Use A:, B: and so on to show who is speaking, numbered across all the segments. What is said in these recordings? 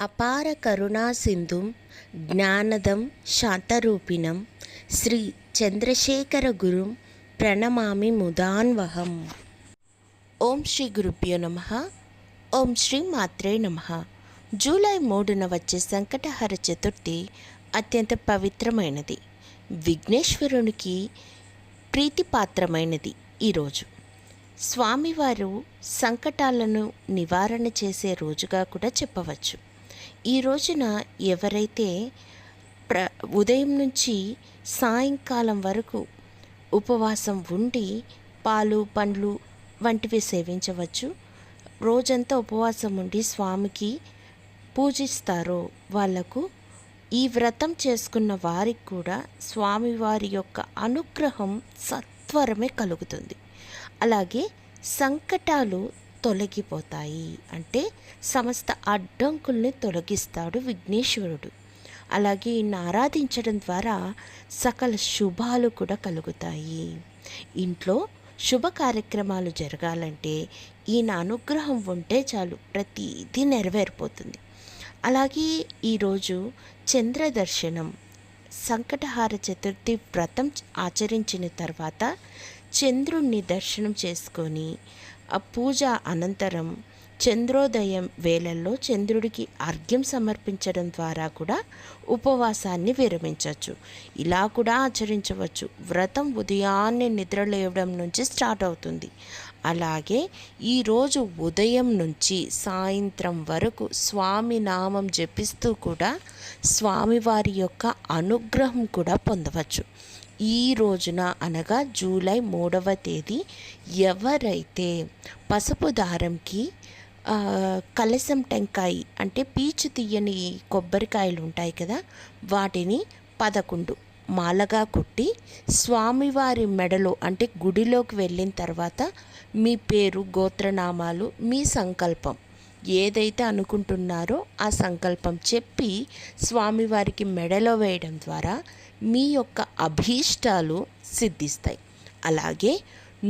A: అపార కరుణా సింధుం జ్ఞానదం శాంతరూపిణం శ్రీ చంద్రశేఖర గురుం ప్రణమామి ముదాన్వహం. ఓం శ్రీ గురుభ్యో నమః. ఓం శ్రీ మాత్రే నమః. జూలై 3న వచ్చే సంకటహర చతుర్థి అత్యంత పవిత్రమైనది, విఘ్నేశ్వరునికి ప్రీతిపాత్రమైనది. ఈరోజు స్వామివారు సంకటాలను నివారణ చేసే రోజుగా కూడా చెప్పవచ్చు. ఈ రోజున ఎవరైతే ఉదయం నుంచి సాయంకాలం వరకు ఉపవాసం ఉండి పాలు పండ్లు వంటివి సేవించవచ్చు. రోజంతా ఉపవాసం ఉండి స్వామికి పూజిస్తారో వాళ్లకు, ఈ వ్రతం చేసుకున్న వారికి కూడా స్వామివారి యొక్క అనుగ్రహం సత్వరమే కలుగుతుంది. అలాగే సంకటాలు తొలగిపోతాయి, అంటే సమస్త అడ్డంకుల్ని తొలగిస్తాడు విఘ్నేశ్వరుడు. అలాగే ఈయన ఆరాధించడం ద్వారా సకల శుభాలు కూడా కలుగుతాయి. ఇంట్లో శుభ కార్యక్రమాలు జరగాలంటే ఈయన అనుగ్రహం ఉంటే చాలు, ప్రతిదీ నెరవేరిపోతుంది. అలాగే ఈరోజు చంద్ర దర్శనం, సంకటహార చతుర్థి వ్రతం ఆచరించిన తర్వాత చంద్రుణ్ణి దర్శనం చేసుకొని ఆ పూజ అనంతరం చంద్రోదయం వేళల్లో చంద్రుడికి అర్ఘ్యం సమర్పించడం ద్వారా కూడా ఉపవాసాన్ని విరమించవచ్చు. ఇలా కూడా ఆచరించవచ్చు. వ్రతం ఉదయాన్నే నిద్రలేవడం నుంచి స్టార్ట్ అవుతుంది. అలాగే ఈరోజు ఉదయం నుంచి సాయంత్రం వరకు స్వామి నామం జపిస్తూ కూడా స్వామివారి యొక్క అనుగ్రహం కూడా పొందవచ్చు. ఈ రోజున అనగా జూలై 3వ తేదీ ఎవరైతే పసుపు దారంకి కలశం టెంకాయ అంటే పీచు తీయని కొబ్బరికాయలు ఉంటాయి కదా, వాటిని 11 మాలగా కుట్టి స్వామివారి మెడలో అంటే గుడిలోకి వెళ్ళిన తర్వాత మీ పేరు, గోత్రనామాలు, మీ సంకల్పం ఏదైతే అనుకుంటున్నారో ఆ సంకల్పం చెప్పి స్వామివారికి మెడలో వేయడం ద్వారా మీ యొక్క అభీష్టాలు సిద్ధిస్తాయి. అలాగే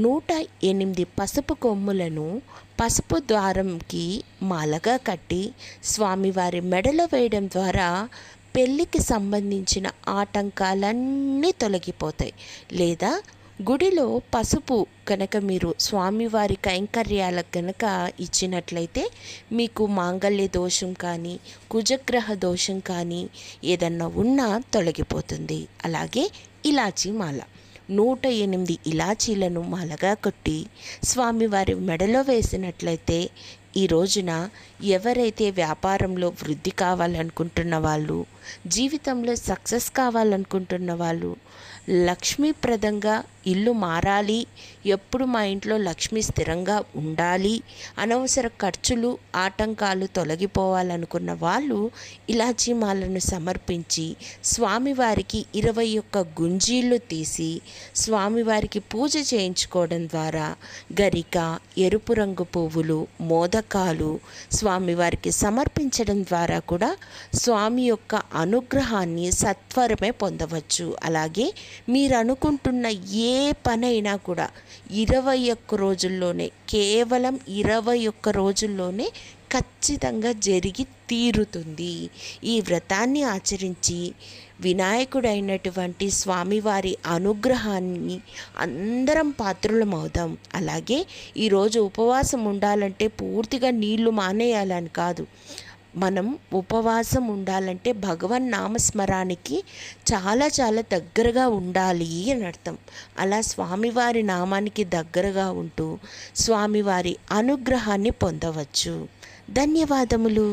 A: 108 పసుపు కొమ్ములను పసుపు ద్వారంకి మాలగా కట్టి స్వామివారి మెడలో వేయడం ద్వారా పెళ్ళికి సంబంధించిన ఆటంకాలన్నీ తొలగిపోతాయి. లేదా గుడిలో పసుపు కనుక మీరు స్వామివారి కైంకర్యాలకు కనుక ఇచ్చినట్లయితే మీకు మాంగళ్య దోషం కానీ కుజగ్రహ దోషం కానీ ఏదన్నా ఉన్నా తొలగిపోతుంది. అలాగే ఇలాచీ మాల 108 ఇలాచీలను మాలగా కొట్టి స్వామివారి మెడలో వేసినట్లయితే ఈ రోజున ఎవరైతే వ్యాపారంలో వృద్ధి కావాలనుకుంటున్న వాళ్ళు, జీవితంలో సక్సెస్ కావాలనుకుంటున్న వాళ్ళు, లక్ష్మీప్రదంగా ఇల్లు మారాలి, ఎప్పుడు మా ఇంట్లో లక్ష్మి స్థిరంగా ఉండాలి, అనవసర ఖర్చులు ఆటంకాలు తొలగిపోవాలనుకున్న వాళ్ళు ఇలాచీ మాలను సమర్పించి స్వామివారికి 21 గుంజీళ్ళు తీసి స్వామివారికి పూజ చేయించుకోవడం ద్వారా గరిక, ఎరుపు రంగు పువ్వులు, మోదకాలు స్వామివారికి సమర్పించడం ద్వారా కూడా స్వామి యొక్క అనుగ్రహాన్ని సత్వరమే పొందవచ్చు. అలాగే మీరు అనుకుంటున్న ఏ పనైనా కూడా 21 రోజుల్లోనే, కేవలం 21 రోజుల్లోనే ఖచ్చితంగా జరిగి తీరుతుంది. ఈ వ్రతాన్ని ఆచరించి వినాయకుడైనటువంటి స్వామివారి అనుగ్రహాన్ని అందరం పాత్రులమవుదాం. అలాగే ఈరోజు ఉపవాసం ఉండాలంటే పూర్తిగా నీళ్లు మానేయాలని కాదు, మనం ఉపవాసం ఉండాలంటే భగవన్ నామస్మరానికి చాలా చాలా దగ్గరగా ఉండాలి అని అర్థం. అలా స్వామివారి నామానికి దగ్గరగా ఉంటూ స్వామివారి అనుగ్రహాన్ని పొందవచ్చు. ధన్యవాదములు.